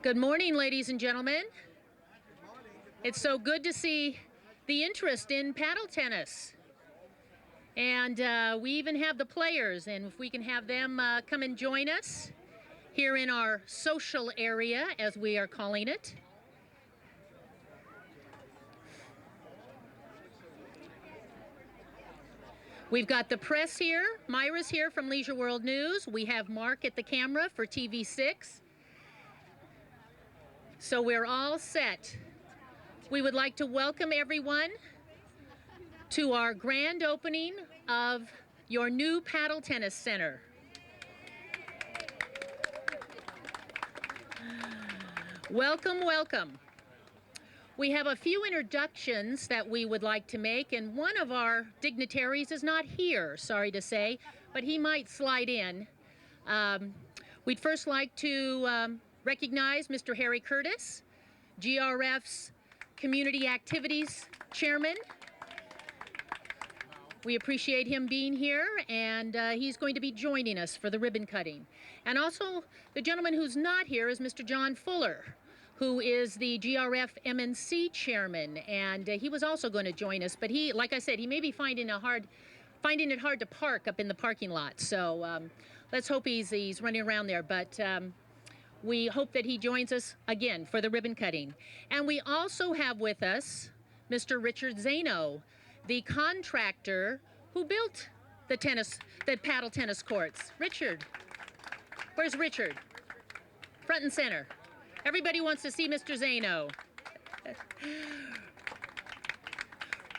Good morning, ladies and gentlemen. It's so good to see the interest in paddle tennis. And we even have the players, and if we can have them come and join us here in our social area, as we are calling it. We've got the press here. Myra's here from Leisure World News. We have Mark at the camera for TV6. So we're all set. We would like to welcome everyone to our grand opening of your new paddle tennis center. Welcome, welcome. We have a few introductions that we would like to make, and one of our dignitaries is not here, sorry to say, but he might slide in. We'd first like to recognize Mr. Harry Curtis, GRF's Community Activities Chairman. We appreciate him being here, and he's going to be joining us for the ribbon cutting. And also, the gentleman who's not here is Mr. John Fuller, who is the GRF MNC Chairman, and he was also going to join us, but he, like I said, he may be finding it hard to park up in the parking lot. So let's hope he's running around there, but we hope that he joins us again for the ribbon cutting. And we also have with us Mr. Richard Zano, the contractor who built the paddle tennis courts. Richard, where's Richard? Front and center. Everybody wants to see Mr. Zano.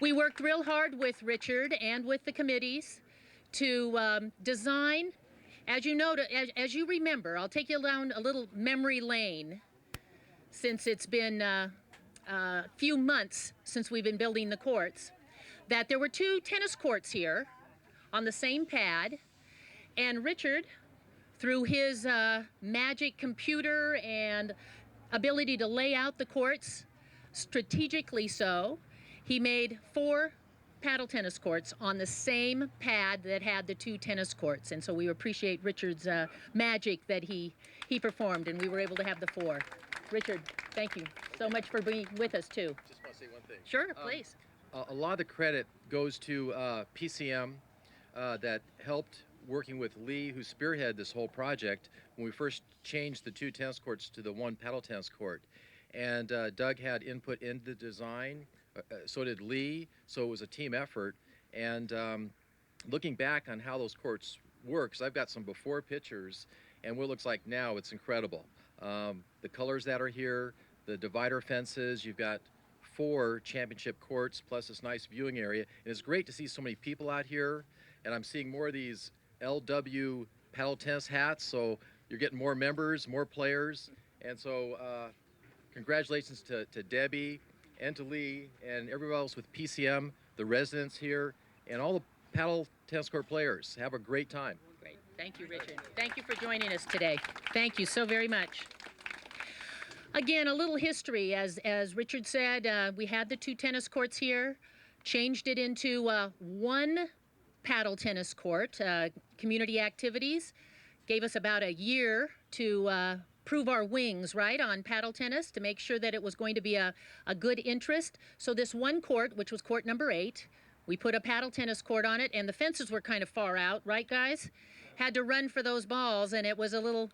We worked real hard with Richard and with the committees to design. As you remember, I'll take you down a little memory lane, since it's been a few months since we've been building the courts, that there were two tennis courts here on the same pad, and Richard, through his magic computer and ability to lay out the courts strategically so, he made 4 paddle tennis courts on the same pad that had the 2 tennis courts. And so we appreciate Richard's magic that he performed, and we were able to have the 4. Richard, thank you so much for being with us too. Just want to say one thing. Sure, please. A lot of the credit goes to PCM that helped working with Lee, who spearheaded this whole project when we first changed the 2 tennis courts to the 1 paddle tennis court. And Doug had input in the design, so did Lee, so it was a team effort. And looking back on how those courts work, 'cause I've got some before pictures, and what it looks like now, it's incredible. The colors that are here, the divider fences, you've got 4 championship courts plus this nice viewing area. And it's great to see so many people out here, and I'm seeing more of these LW paddle tennis hats, so you're getting more members, more players. And so congratulations to Debbie and to Lee and everybody else with PCM, the residents here, and all the paddle tennis court players. Have a great time. Great. Thank you, Richard. Thank you for joining us today. Thank you so very much. Again, a little history. As Richard said, we had the 2 tennis courts here, changed it into 1 paddle tennis court. Community Activities gave us about a year to prove our wings, right, on paddle tennis, to make sure that it was going to be a good interest. So this 1 court, which was court number 8, we put a paddle tennis court on it, and the fences were kind of far out, right, guys? Had to run for those balls, and it was a little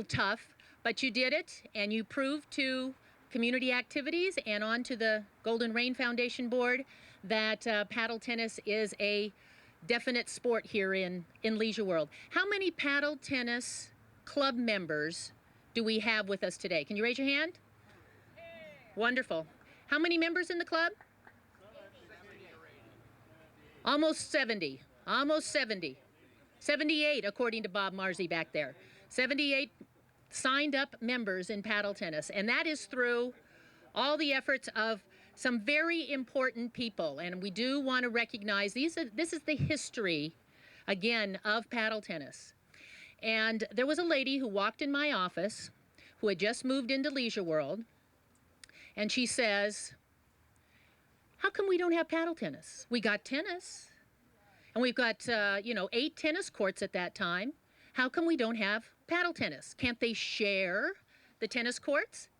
tough, but you did it, and you proved to Community Activities and on to the Golden Rain Foundation Board that paddle tennis is a definite sport here in Leisure World. How many paddle tennis club members do we have with us today? Can you raise your hand? Wonderful. How many members in the club? Almost 70. Almost 70. 78, according to Bob Marzi back there. 78 signed up members in paddle tennis, and that is through all the efforts of some very important people, and we do want to recognize this is the history, again, of paddle tennis. And there was a lady who walked in my office who had just moved into Leisure World, and she says, how come we don't have paddle tennis? We got tennis, and we've got 8 tennis courts at that time. How come we don't have paddle tennis? Can't they share the tennis courts?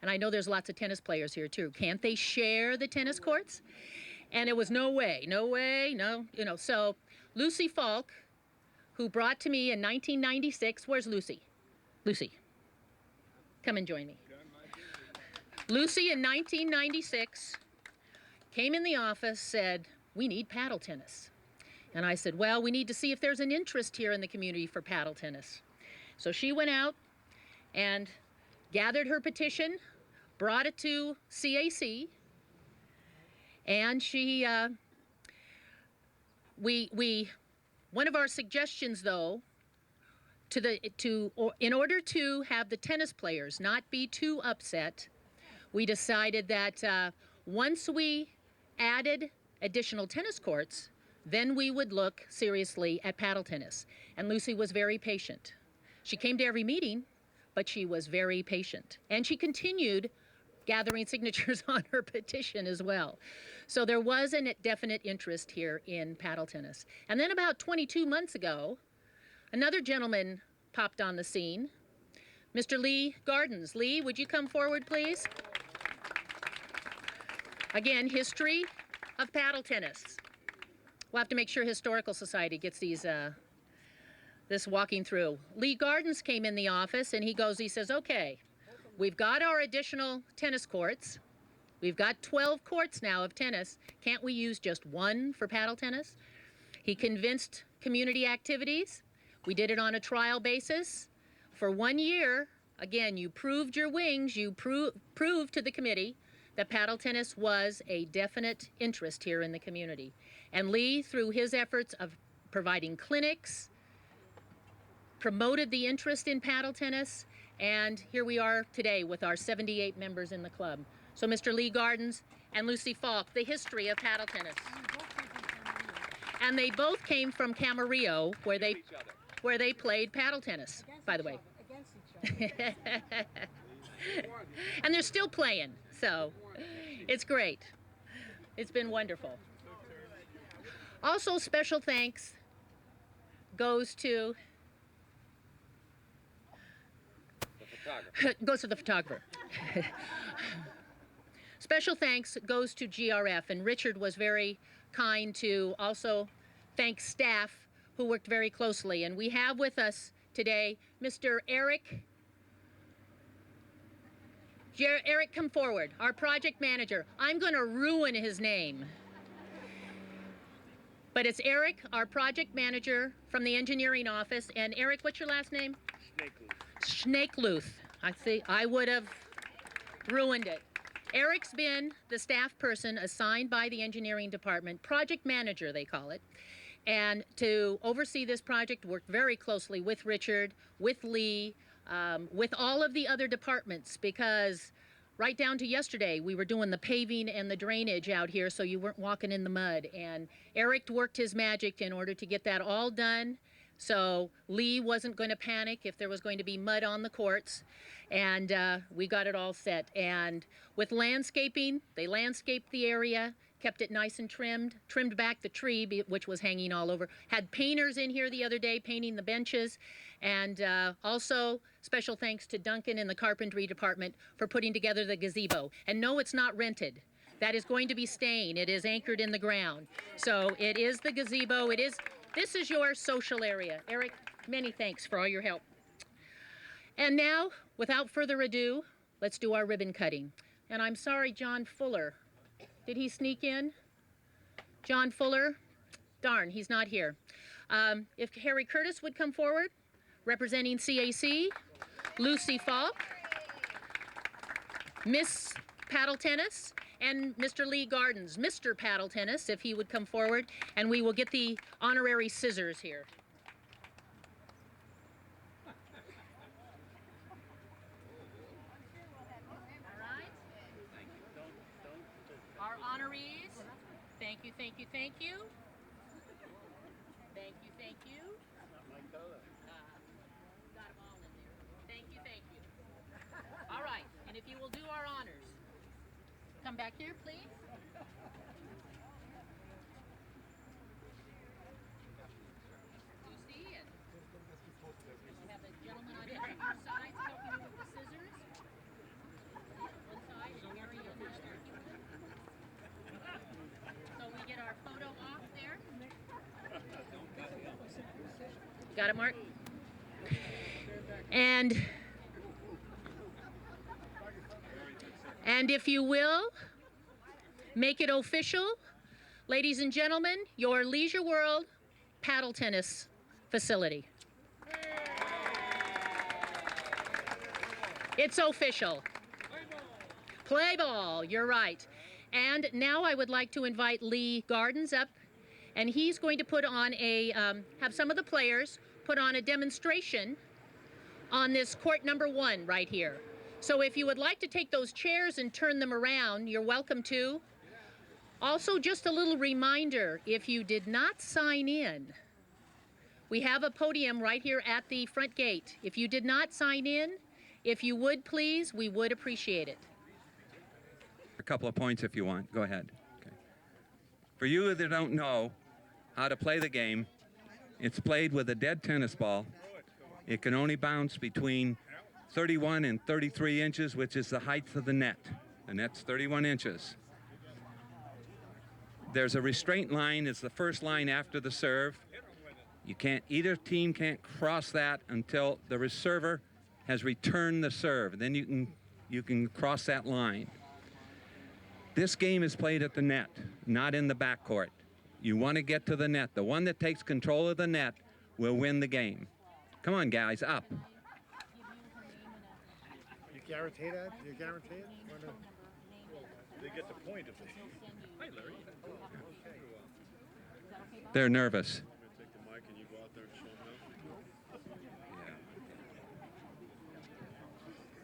And I know there's lots of tennis players here too. Can't they share the tennis courts? And it was no way, no, So Lucy Falk, who brought to me in 1996, where's Lucy? Lucy, come and join me. Lucy in 1996 came in the office, said, we need paddle tennis. And I said, well, we need to see if there's an interest here in the community for paddle tennis. So she went out and gathered her petition, brought it to CAC, and she, one of our suggestions though, in order to have the tennis players not be too upset, we decided that once we added additional tennis courts, then we would look seriously at paddle tennis. And Lucy was very patient. She came to every meeting, but she was very patient. And she continued gathering signatures on her petition as well. So there was a definite interest here in paddle tennis. And then about 22 months ago, another gentleman popped on the scene, Mr. Lee Gardens. Lee, would you come forward, please? Again, history of paddle tennis. We'll have to make sure Historical Society gets these, this walking through. Lee Gardens came in the office and he says, okay, we've got our additional tennis courts. We've got 12 courts now of tennis. Can't we use just one for paddle tennis? He convinced community activities. We did it on a trial basis. For 1 year, again, you proved your wings. You proved to the committee that paddle tennis was a definite interest here in the community. And Lee, through his efforts of providing clinics, promoted the interest in paddle tennis, and here we are today with our 78 members in the club. So Mr. Lee Gardens and Lucy Falk, the history of paddle tennis. And they both came from Camarillo, where they played paddle tennis, by the way. Against each other. And they're still playing, so it's great. It's been wonderful. Also, special thanks goes to the photographer. Special thanks goes to GRF, and Richard was very kind to also thank staff who worked very closely. And we have with us today Mr. Eric. Eric, come forward, our project manager. I'm going to ruin his name. But it's Eric, our project manager from the engineering office. And Eric, what's your last name? Schnakeluth. I would have ruined it. Eric's been the staff person assigned by the engineering department, project manager they call it, and to oversee this project, worked very closely with Richard, with Lee, with all of the other departments, because right down to yesterday, we were doing the paving and the drainage out here so you weren't walking in the mud. And Eric worked his magic in order to get that all done. So Lee wasn't going to panic if there was going to be mud on the courts. And we got it all set. And with landscaping, they landscaped the area, kept it nice and trimmed back the tree, which was hanging all over. Had painters in here the other day painting the benches. And also special thanks to Duncan in the carpentry department for putting together the gazebo. And no, it's not rented. That is going to be staying. It is anchored in the ground. So it is the gazebo. This is your social area. Eric, many thanks for all your help. And now, without further ado, let's do our ribbon cutting. And I'm sorry, John Fuller. Did he sneak in? John Fuller? Darn, he's not here. If Harry Curtis would come forward, representing CAC, Lucy Falk, Miss Paddle Tennis, and Mr. Lee Gardens, Mr. Paddle Tennis, if he would come forward, and we will get the honorary scissors here. All right. Our honorees, thank you, thank you, thank you. Thank you, thank you. Got them all in there. Thank you, thank you. All right, and if you will do our honors. Come back here, please. Lucy, and we have the gentleman on your sides helping you with the scissors. Got it, Mark? And if you will, make it official, ladies and gentlemen, your Leisure World paddle tennis facility. It's official. Play ball, you're right. And now I would like to invite Lee Gardens up, and he's going to put on have some of the players put on a demonstration on this court number 1 right here. So if you would like to take those chairs and turn them around, you're welcome to. Also, just a little reminder, if you did not sign in, we have a podium right here at the front gate. If you did not sign in, if you would please, we would appreciate it. A couple of points if you want. Go ahead. Okay. For you that don't know how to play the game, it's played with a dead tennis ball. It can only bounce between 31 and 33 inches, which is the height of the net. The net's 31 inches. There's a restraint line. It's the first line after the serve. Either team can't cross that until the reserver has returned the serve. Then you can cross that line. This game is played at the net, not in the backcourt. You want to get to the net. The one that takes control of the net will win the game. Come on, guys, up. You guarantee that? You guarantee it? They get the point if they. Hi, Larry. They're nervous. I'm gonna take the mic and you go out there and show them out.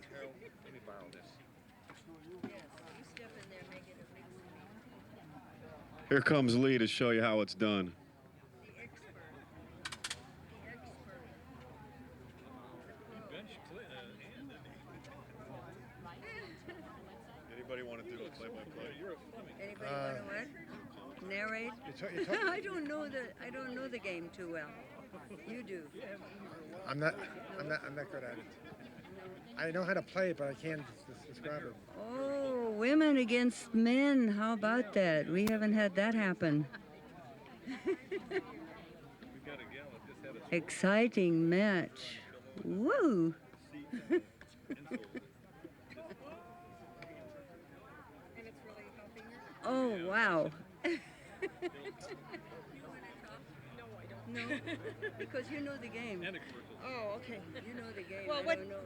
Carol, let me borrow this. Here comes Lee to show you how it's done. Anybody want to do a play-by-play? Anybody want to what? Narrate? I don't know the game too well. You do. I'm not good at it. I know how to play it, but I can't describe it. Oh, women against men. How about that? We haven't had that happen. Exciting match. Woo! Oh, wow. No, because you know the game. Oh, okay. You know the game. Well, I what don't know.